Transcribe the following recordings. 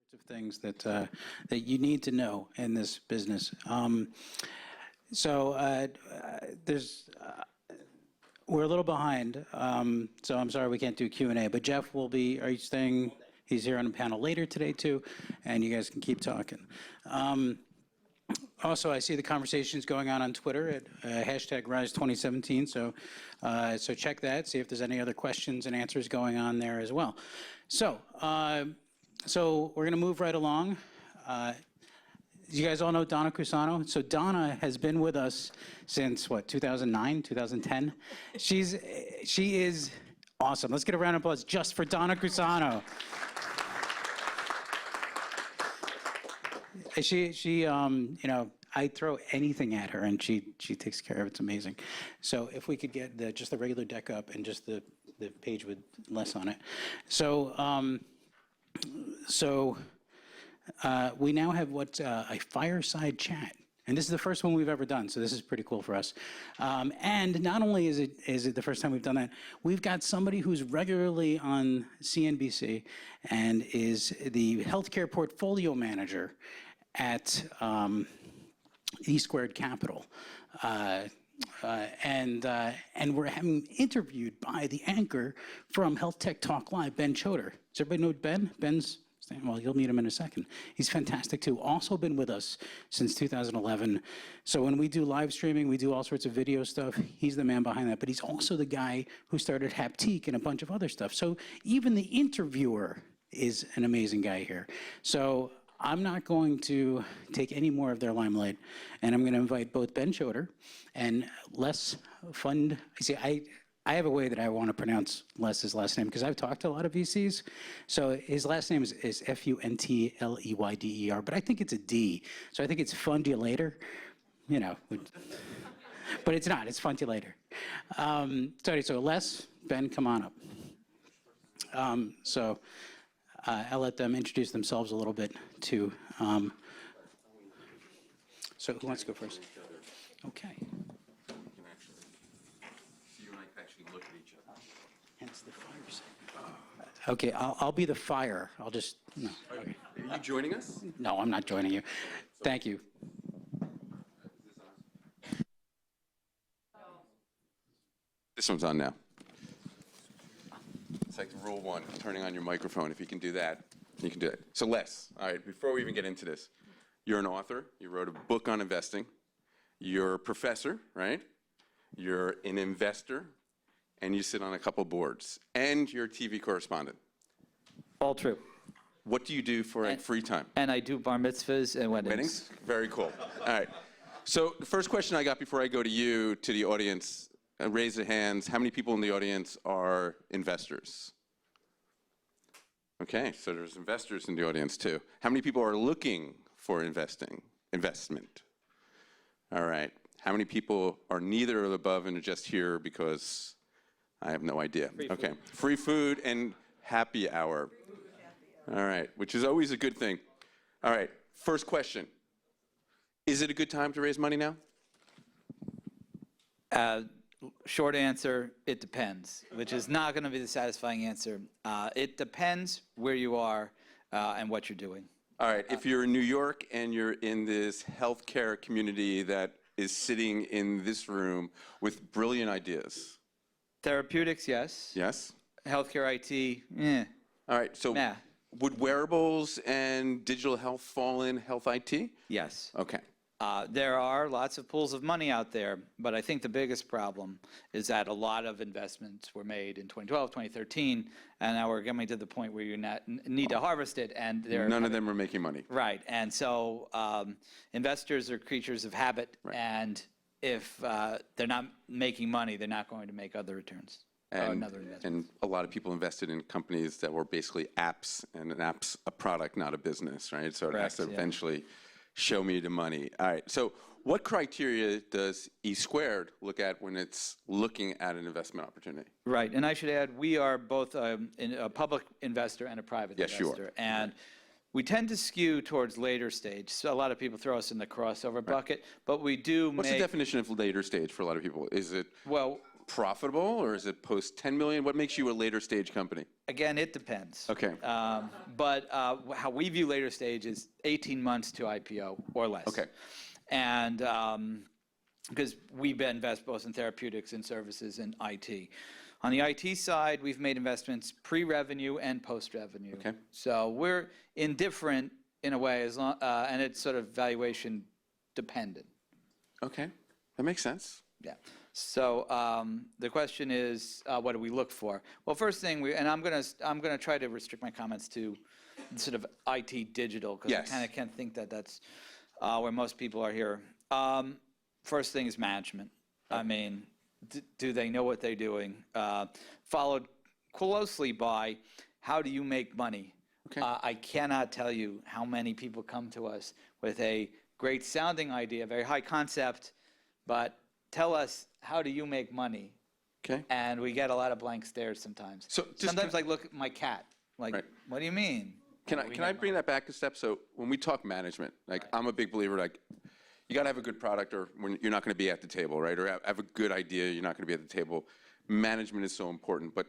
sorts of things that that you need to know in this business. We're a little behind, so I'm sorry we can't do Q&A. But Jeff will be. Are you staying? He's here on a panel later today too, and you guys can keep talking. Also, I see the conversations going on Twitter at hashtag Rise2017. So check that. See if there's any other questions and answers going on there as well. So we're going to move right along. You guys all know Donna Cusano. So Donna has been with us since what, 2009, 2010. She is awesome. Let's get a round of applause just for Donna Cusano. You know, I throw anything at her and she takes care of it. It's amazing. So if we could get just the regular deck up and just the page with less on it. We now have a Fireside Chat. And this is the first one we've ever done, so this is pretty cool for us. And not only is it the first time we've done that, we've got somebody who's regularly on CNBC and is the healthcare portfolio manager at E-Squared Capital. And we're having interviewed by the anchor from HealthTechTalk Live, Ben Chodor. Does everybody know Ben? Well, you'll meet him in a second. He's fantastic too. Also been with us since 2011. So when we do live streaming, we do all sorts of video stuff. He's the man behind that. But he's also the guy who started Haptique and a bunch of other stuff. So even the interviewer is an amazing guy here. So I'm not going to take any more of their limelight, and I'm going to invite both Ben Chodor and Les Fund. See, I have a way that I want to pronounce Les's last name because I've talked to a lot of VCs. So his last name is Funtleyder, but I think it's a D. So I think it's Funtleyder, you know. But it's not, it's Funtleyder. So Les, Ben, come on up. I'll let them introduce themselves a little bit too. So who wants to go first? Okay. Hence the fire. Okay, I'll be the fire. I'll just, no. Okay. Are you joining us? No, I'm not joining you. Thank you. This one's on now. It's like rule one, turning on your microphone. If you can do that, you can do it. So Les, all right, before we even get into this, you're an author. You wrote a book on investing. You're a professor, right? You're an investor. And you sit on a couple boards, and you're a TV correspondent. All true. What do you do for free time? And I do bar mitzvahs and weddings. Weddings? Very cool. All right. So the first question I got before I go to you, to the audience, raise the hands. How many people in the audience are investors? Okay, so there's investors in the audience too. How many people are looking for investment? All right. How many people are neither of the above and are just here because I have no idea. Okay, free food and happy hour. All right, which is always a good thing. All right, first question. Is it a good time to raise money now? Short answer, it depends, which is not going to be the satisfying answer. It depends where you are and what you're doing. All right, if you're in New York and you're in this healthcare community that is sitting in this room with brilliant ideas. Therapeutics, yes. Yes. Healthcare IT, eh. All right, so would wearables and digital health fall in health IT? Yes. Okay. There are lots of pools of money out there, but I think the biggest problem is that a lot of investments were made in 2012, 2013, and now we're coming to the point where you need to harvest it, and none of them are making money. Right, and so investors are creatures of habit, right. And if they're not making money, they're not going to make other returns. And a lot of people invested in companies that were basically apps, and an app's a product, not a business, right? So it has to eventually show me the money. All right, so what criteria does E-Squared look at when it's looking at an investment opportunity? Right, and I should add, we are both a public investor and a private investor. Yes, you are. And we tend to skew towards later stage. So a lot of people throw us in the crossover bucket, but we do What's the definition of later stage for a lot of people? Is it profitable, or is it post 10 million? What makes you a later stage company? Again, it depends. Okay. But how we view later stage is 18 months to IPO or less. Okay. And because we invest both in therapeutics and services and IT. On the IT side, we've made investments pre-revenue and post-revenue. Okay. So we're indifferent in a way, and it's sort of valuation dependent. Okay, that makes sense. Yeah. So the question is, what do we look for? Well, first thing, and I'm gonna try to restrict my comments to sort of IT digital, because Yes. I kind of can't think that that's where most people are here. First thing is management. I mean, do they know what they're doing? Followed closely by, how do you make money? Okay. I cannot tell you how many people come to us with a great sounding idea, very high concept, but tell us, how do you make money? Okay. And we get a lot of blank stares sometimes. So just sometimes I look at my cat, like, Right. what do you mean? Can I bring that back a step? So when we talk management, like I'm a big believer, like you got to have a good product, or when you're not going to be at the table, right? Or have a good idea, you're not going to be at the table. Management is so important, but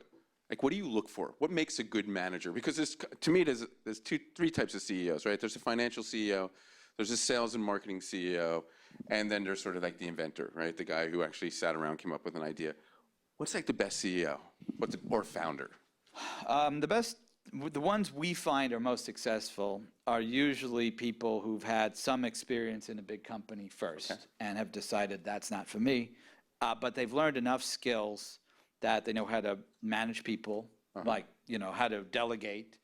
like, what do you look for? What makes a good manager? Because to me, there's three types of CEOs, right? There's a financial CEO, there's a sales and marketing CEO, and then there's sort of like the inventor, right? The guy who actually sat around, came up with an idea. What's like the best CEO? Or founder? The ones we find are most successful are usually people who've had some experience in a big company first and have decided that's not for me, but they've learned enough skills that they know how to manage people, like, how to delegate,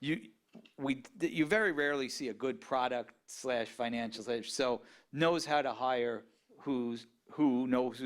you very rarely see a good product / financial so knows how to hire who knows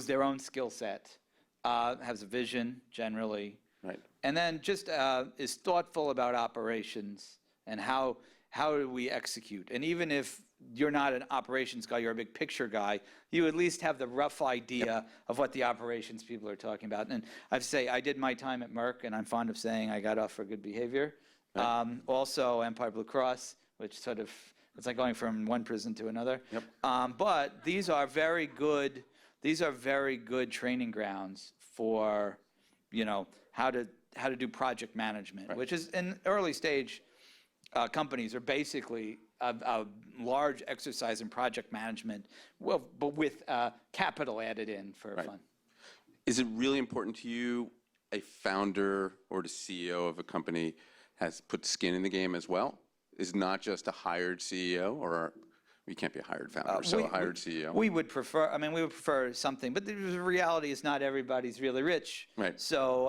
their own skill set, has a vision generally, Right. and then just is thoughtful about operations and how do we execute. And even if you're not an operations guy, you're a big picture guy, you at least have the rough idea of what the operations people are talking about. And I did my time at Merck, and I'm fond of saying I got off for good behavior. Right. Also Empire Blue Cross, which sort of, it's like going from one prison to another. Yep. But these are very good training grounds for, how to do project management, which is in early stage companies are basically a large exercise in project management, well, but with capital added in for fun. Is it really important to you a founder or the CEO of a company has put skin in the game as well? Is not just a hired CEO, or you can't be a hired founder, so a hired CEO? We would prefer something, but the reality is not everybody's really rich. Right. So,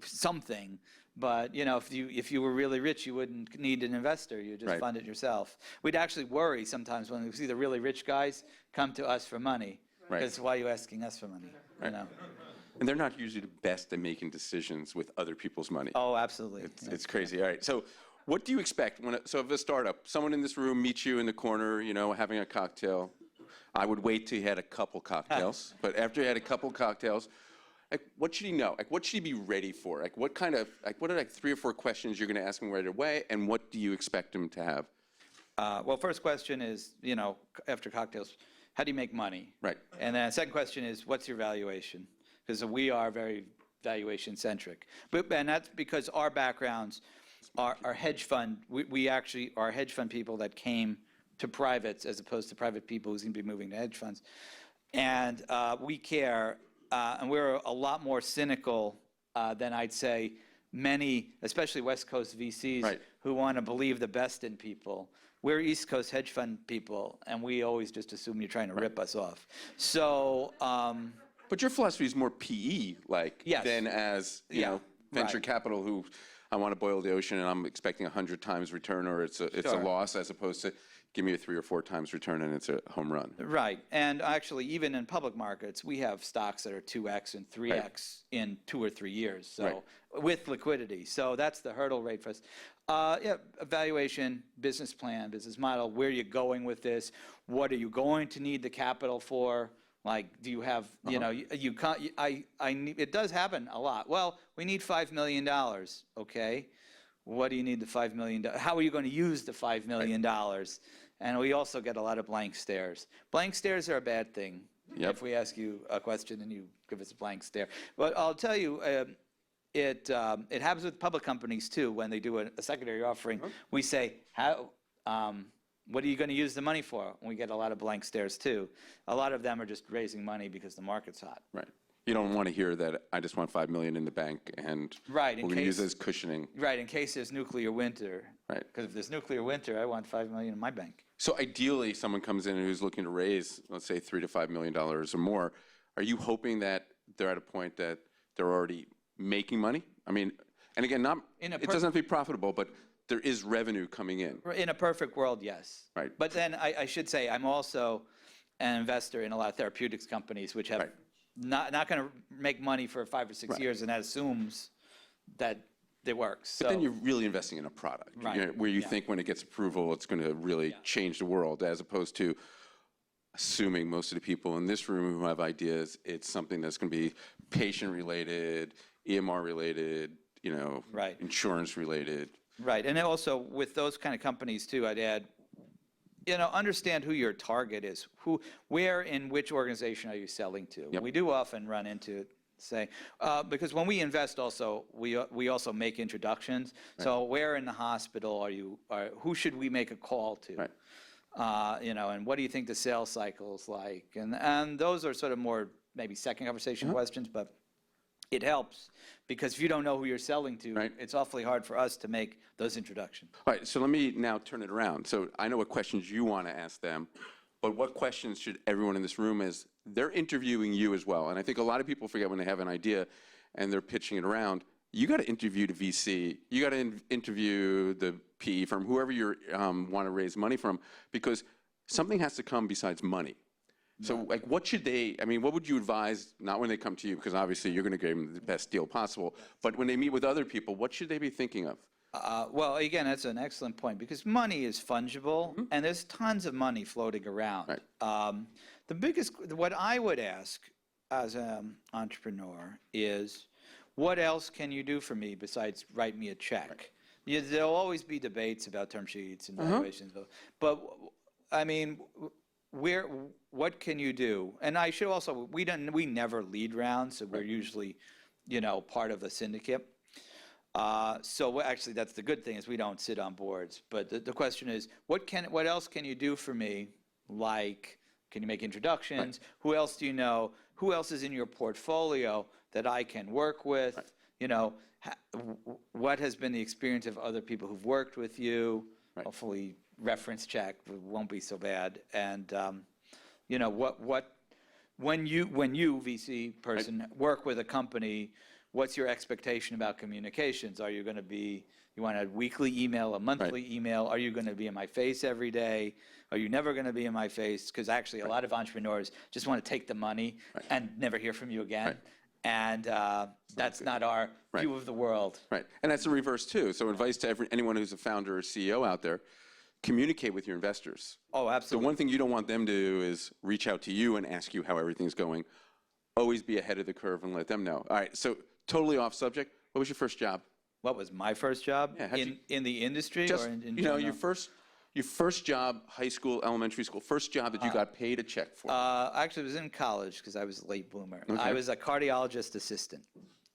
something. But, if you were really rich, you wouldn't need an investor. You just fund it yourself. We'd actually worry sometimes when we see the really rich guys come to us for money. Right. Because why are you asking us for money? Right. And they're not usually the best at making decisions with other people's money. Oh, absolutely. It's crazy. All right. So what do you expect so if a startup, someone in this room meets you in the corner, having a cocktail? I would wait till you had a couple cocktails. But after you had a couple cocktails, what should he know? What should he be ready for? What are 3 or 4 questions you're going to ask him right away, and what do you expect him to have? Well, first question is, after cocktails, how do you make money? Right. And then second question is, what's your valuation? Because we are very valuation centric. And that's because our backgrounds are hedge fund. We actually are hedge fund people that came to privates as opposed to private people who seem to be moving to hedge funds. And we care. And we're a lot more cynical than I'd say many, especially West Coast VCs, who want to believe the best in people. We're East Coast hedge fund people, and we always just assume you're trying to rip us off. So, but your philosophy is more PE-like than as venture capital, who I want to boil the ocean and I'm expecting 100 times return, or it's a loss, as opposed to give me a 3 or 4 times return and it's a home run. Right. And actually, even in public markets, we have stocks that are 2x and 3x in 2 or 3 years. So with liquidity. So that's the hurdle rate for us. Evaluation, business plan, business model. Where are you going with this? What are you going to need the capital for? Like, do you have, you can't, it does happen a lot. Well, we need $5 million. Okay. What do you need the $5 million? How are you going to use the $5 million? And we also get a lot of blank stares. Blank stares are a bad thing. Yep. If we ask you a question and you give us a blank stare. But I'll tell you, it happens with public companies too. When they do a secondary offering, we say, what are you going to use the money for? And we get a lot of blank stares too. A lot of them are just raising money because the market's hot. Right. You don't want to hear that I just want $5 million in the bank and Right, we're going to use it as cushioning. Right, in case there's nuclear winter. Right. Because if there's nuclear winter, I want $5 million in my bank. So ideally, someone comes in who's looking to raise, let's say, $3 to $5 million or more. Are you hoping that they're at a point that they're already making money? I mean, and again, it doesn't have to be profitable, but there is revenue coming in. In a perfect world, yes. Right. But then I should say I'm also an investor in a lot of therapeutics companies, which have not going to make money for 5 or 6 years, and that assumes that it works. But then you're really investing in a product, where you think when it gets approval, it's going to really change the world, as opposed to assuming most of the people in this room who have ideas, it's something that's going to be patient-related, EMR-related, insurance-related. Right, and also with those kind of companies too, I'd add, understand who your target is. Where in which organization are you selling to? Yep. We do often run into because when we invest also, we also make introductions. Right. So where in the hospital are you, who should we make a call to? Right. And what do you think the sales cycle is like? And those are sort of more maybe second conversation questions, but it helps because if you don't know who you're selling to, it's awfully hard for us to make those introductions. All right, so let me now turn it around. So I know what questions you want to ask them, but what questions should everyone in this room is, they're interviewing you as well. And I think a lot of people forget when they have an idea and they're pitching it around, you got to interview the VC, you got to interview the PE firm, whoever you want to raise money from, because something has to come besides money. So like, what would you advise, not when they come to you, because obviously you're going to give them the best deal possible, but when they meet with other people, what should they be thinking of? Well, again, that's an excellent point because money is fungible and there's tons of money floating around. Right. What I would ask as an entrepreneur is, what else can you do for me besides write me a check? Right. There'll always be debates about term sheets and valuations, but I mean, what can you do? And I should also, we never lead rounds, so we're usually, part of the syndicate. So actually, that's the good thing is we don't sit on boards. But the question is, what else can you do for me? Like, can you make introductions? Right. Who else do you know? Who else is in your portfolio that I can work with? Right. What has been the experience of other people who've worked with you? Right. Hopefully, reference check won't be so bad. And when you VC person work with a company, what's your expectation about communications? Are you going to be, you want a weekly email, a monthly email? Are you going to be in my face every day? Are you never going to be in my face? Because actually a lot of entrepreneurs just want to take the money and never hear from you again. Right. And that's not our view of the world. Right, and that's the reverse too. So advice to anyone who's a founder or CEO out there, communicate with your investors. Oh, absolutely. The one thing you don't want them to do is reach out to you and ask you how everything's going. Always be ahead of the curve and let them know. All right, so totally off subject. What was your first job? What was my first job? Yeah, in the industry just, or in general? Your first job, high school, elementary school, first job that you got paid a check for. Actually, it was in college because I was a late bloomer. Okay. I was a cardiologist assistant.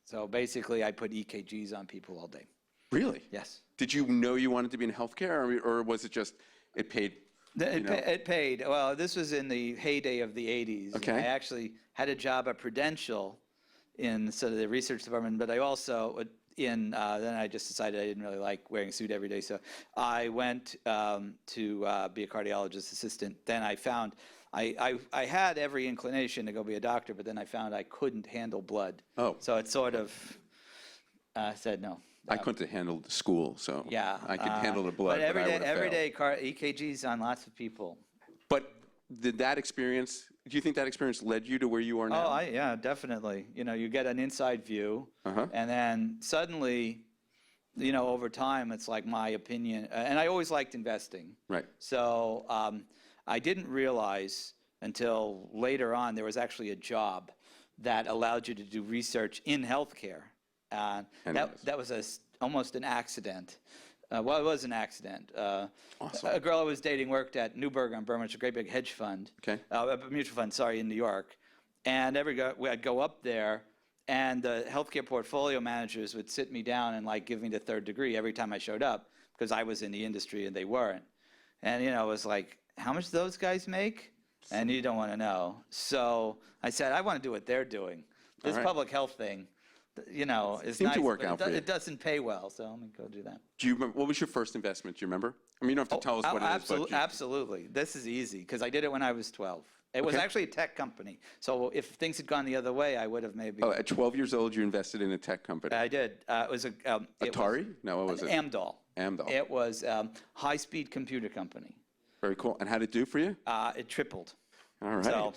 So basically, I put EKGs on people all day. Really? Yes. Did you know you wanted to be in healthcare, or was it just it paid? It paid. Well, this was in the heyday of the 80s. Okay. I actually had a job at Prudential in sort of the research department, but I also then I just decided I didn't really like wearing a suit every day, so I went to be a cardiologist assistant. Then I found I had every inclination to go be a doctor, but then I found I couldn't handle blood. Oh. So it sort of said no. I couldn't handle the school, so yeah, I could handle the blood. But every day EKGs on lots of people. But did that experience? Do you think that experience led you to where you are now? Oh, yeah, definitely. You get an inside view, and then suddenly, over time, it's like my opinion. And I always liked investing. Right. So I didn't realize until later on there was actually a job that allowed you to do research in healthcare. That was almost an accident. Well, it was an accident. Awesome. A girl I was dating worked at Newburgh on Burma, which is a great big hedge fund. Okay. A mutual fund, sorry, in New York. And I'd go up there, and the healthcare portfolio managers would sit me down and like give me the third degree every time I showed up because I was in the industry and they weren't. And it was like, how much do those guys make? And you don't want to know. So I said, I want to do what they're doing. This right. public health thing, is Seemed nice, to work but out for you. it doesn't pay well. So let me go do that. Do you remember, what was your first investment? Do you remember? I mean, you don't have to tell us what it is, but Absolutely. This is easy because I did it when I was 12. It was actually a tech company. So if things had gone the other way, I would have maybe. Oh, at 12 years old, you invested in a tech company. I did. It was Atari? No, what was it? Amdahl. Amdahl. It was high-speed computer company. Very cool. And how did it do for you? It tripled. All right.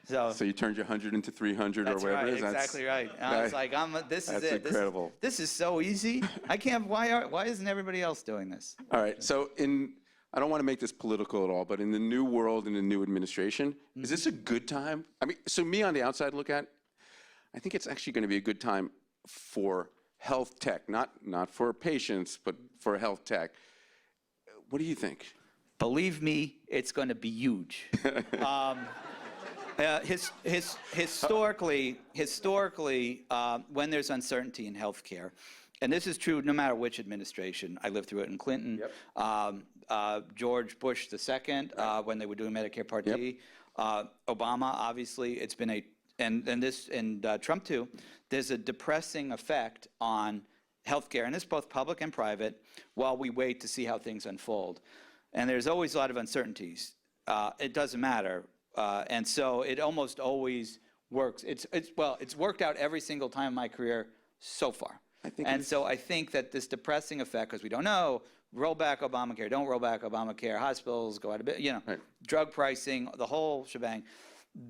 So you turned your 100 into 300 or that's whatever right, it is? exactly right. And I was like, this is that's it. incredible. This is so easy. I can't. Why isn't everybody else doing this? All right. So I don't want to make this political at all, but in the new world, in the new administration, is this a good time? I mean, so me on the outside look at, I think it's actually going to be a good time for health tech, not for patients, but for health tech. What do you think? Believe me, it's going to be huge. Historically, when there's uncertainty in healthcare, and this is true no matter which administration. I lived through it in Clinton, George Bush II, when they were doing Medicare Part D, Obama. Obviously, it's been and Trump too. There's a depressing effect on healthcare, and it's both public and private. While we wait to see how things unfold, and there's always a lot of uncertainties. It doesn't matter, and so it almost always works. It's worked out every single time in my career so far. So I think that this depressing effect, because we don't know, roll back Obamacare, don't roll back Obamacare, hospitals go out of business, drug pricing, the whole shebang.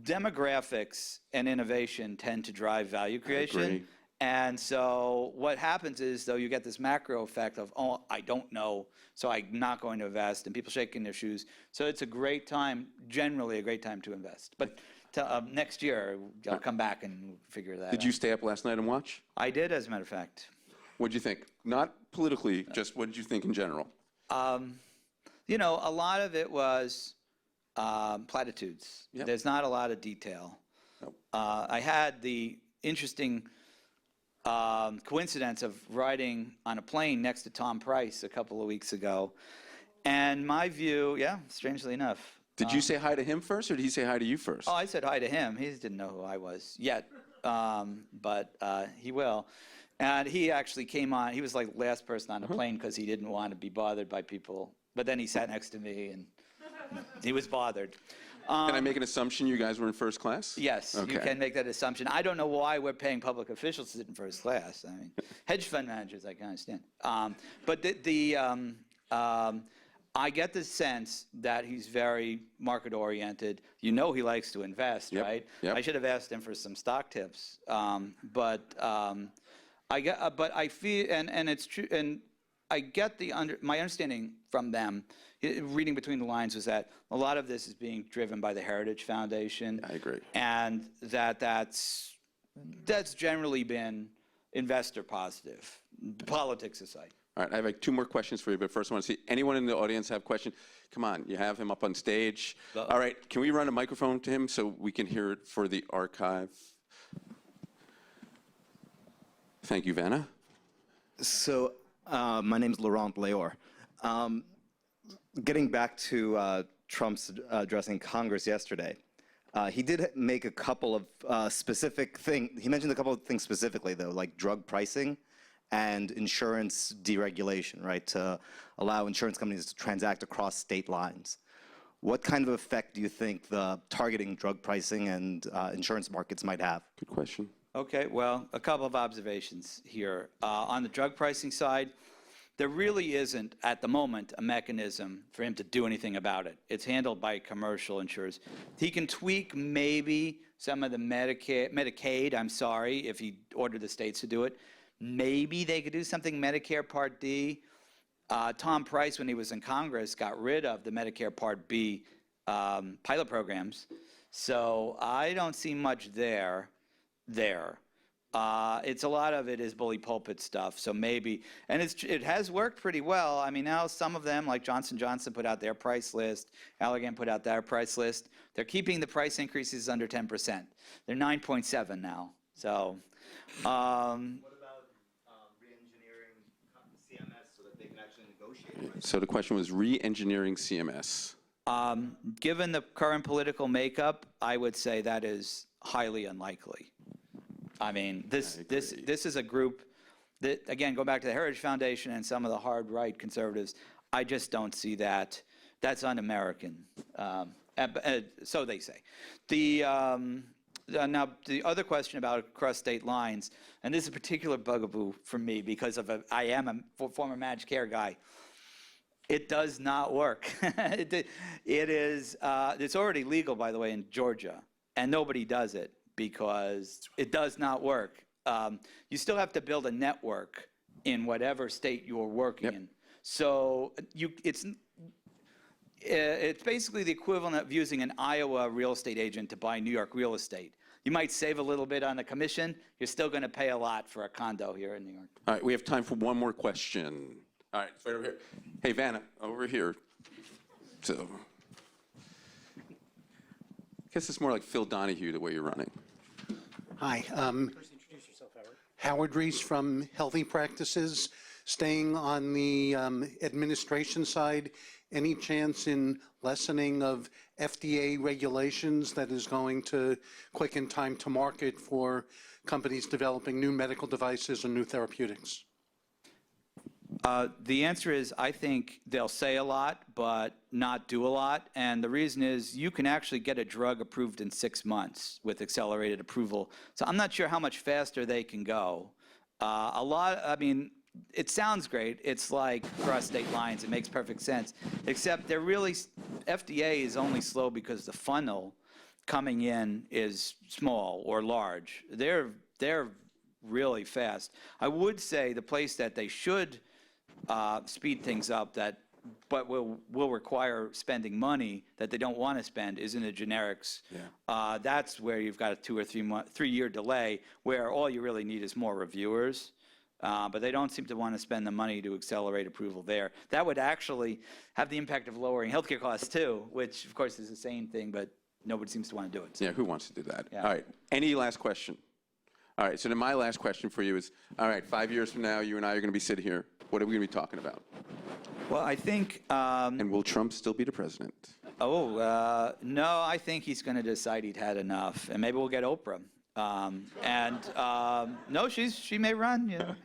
Demographics and innovation tend to drive value creation. I agree. And so what happens is, though, you get this macro effect of, oh, I don't know, so I'm not going to invest, and people shaking their shoes. So it's a great time, generally a great time to invest. But next year, I'll come back and figure that out. Did you stay up last night and watch? I did, as a matter of fact. What did you think? Not politically, just what did you think in general? A lot of it was platitudes. Yep. There's not a lot of detail. Nope. I had the interesting coincidence of riding on a plane next to Tom Price a couple of weeks ago. And my view, strangely enough. Did you say hi to him first, or did he say hi to you first? Oh, I said hi to him. He didn't know who I was yet, but he will. And he actually came on. He was like the last person on the plane because he didn't want to be bothered by people. But then he sat next to me, and he was bothered. Can I make an assumption you guys were in first class? Yes, Okay. you can make that assumption. I don't know why we're paying public officials to sit in first class. I mean, hedge fund managers, I can understand. But I get the sense that he's very market-oriented. He likes to invest, right? Yep. I should have asked him for some stock tips. But I feel, and it's true, and I get my understanding from them, reading between the lines, was that a lot of this is being driven by the Heritage Foundation. I agree. And that's generally been investor positive, politics aside. All right, I have like 2 more questions for you, but first I want to see anyone in the audience have a question. Come on, you have him up on stage. All right, can we run a microphone to him so we can hear it for the archive? Thank you, Vanna. So my name is Laurent Leor. Getting back to Trump's addressing Congress yesterday, he did make a couple of specific things. He mentioned a couple of things specifically, though, like drug pricing and insurance deregulation, right, to allow insurance companies to transact across state lines. What kind of effect do you think the targeting drug pricing and insurance markets might have? Good question. Okay, well, a couple of observations here. On the drug pricing side, there really isn't, at the moment, a mechanism for him to do anything about it. It's handled by commercial insurers. He can tweak maybe some of the Medicaid, if he ordered the states to do it. Maybe they could do something Medicare Part D. Tom Price, when he was in Congress, got rid of the Medicare Part B pilot programs. So I don't see much there. It's a lot of it is bully pulpit stuff. So maybe, and it has worked pretty well. I mean, now some of them, like Johnson & Johnson put out their price list, Allergan put out their price list. They're keeping the price increases under 10%. They're 9.7 now. So, What about re-engineering CMS so that they can actually negotiate? So the question was re-engineering CMS. Given the current political makeup, I would say that is highly unlikely. I mean, this is a group that, again, go back to the Heritage Foundation and some of the hard right conservatives. I just don't see that. That's un-American. So they say. Now, the other question about across state lines, and this is a particular bugaboo for me because I am a former managed care guy. It does not work. It's already legal, by the way, in Georgia, and nobody does it because it does not work. You still have to build a network in whatever state you're working in. So it's basically the equivalent of using an Iowa real estate agent to buy New York real estate. You might save a little bit on the commission. You're still going to pay a lot for a condo here in New York. All right, we have time for one more question. All right, right over here. Hey, Vanna, over here. So, I guess it's more like Phil Donahue the way you're running. Hi. First, introduce yourself, Howard. Howard Reese from Healthy Practices. Staying on the administration side, any chance in lessening of FDA regulations that is going to quicken time to market for companies developing new medical devices and new therapeutics? The answer is I think they'll say a lot, but not do a lot. And the reason is you can actually get a drug approved in 6 months with accelerated approval. So I'm not sure how much faster they can go. I mean, it sounds great. It's like cross state lines. It makes perfect sense. Except FDA is only slow because the funnel coming in is small or large. They're really fast. I would say the place that they should speed things up but will require spending money that they don't want to spend is in the generics. Yeah. That's where you've got a 2 or 3 year delay where all you really need is more reviewers. But they don't seem to want to spend the money to accelerate approval there. That would actually have the impact of lowering healthcare costs too, which of course is the same thing, but nobody seems to want to do it. So. Yeah, who wants to do that? Yeah. All right, any last question? All right, so then my last question for you is, all right, 5 years from now, you and I are going to be sitting here. What are we going to be talking about? Well, I think... and will Trump still be the president? No, I think he's going to decide he'd had enough, and maybe we'll get Oprah. No, she may run, you know.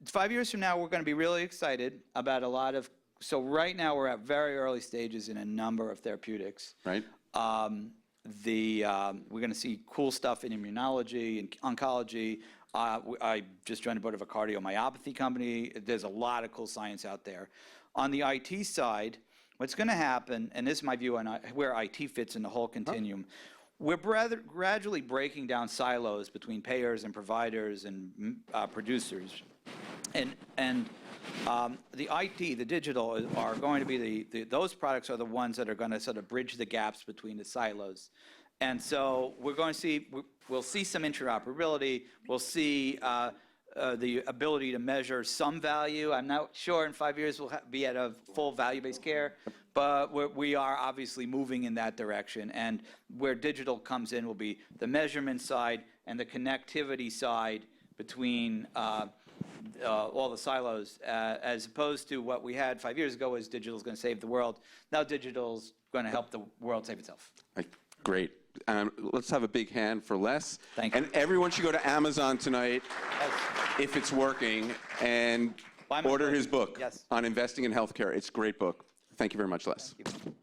5 years from now, we're going to be really excited about a lot of... So right now, we're at very early stages in a number of therapeutics. Right. We're going to see cool stuff in immunology and oncology. I just joined a board of a cardiomyopathy company. There's a lot of cool science out there. On the IT side, what's going to happen, and this is my view on where IT fits in the whole continuum, we're gradually breaking down silos between payers and providers and producers. And the IT, the digital, are going to be those products are the ones that are going to sort of bridge the gaps between the silos. And so we're going to we'll see some interoperability. We'll see the ability to measure some value. I'm not sure in 5 years we'll be at a full value-based care, but we are obviously moving in that direction. And where digital comes in will be the measurement side and the connectivity side between all the silos, as opposed to what we had 5 years ago was digital's going to save the world. Now digital's going to help the world save itself. Great. Let's have a big hand for Les. Thank you. And everyone should go to Amazon tonight, if it's working, and order his book on investing in healthcare. It's a great book. Thank you very much, Les. Thank you.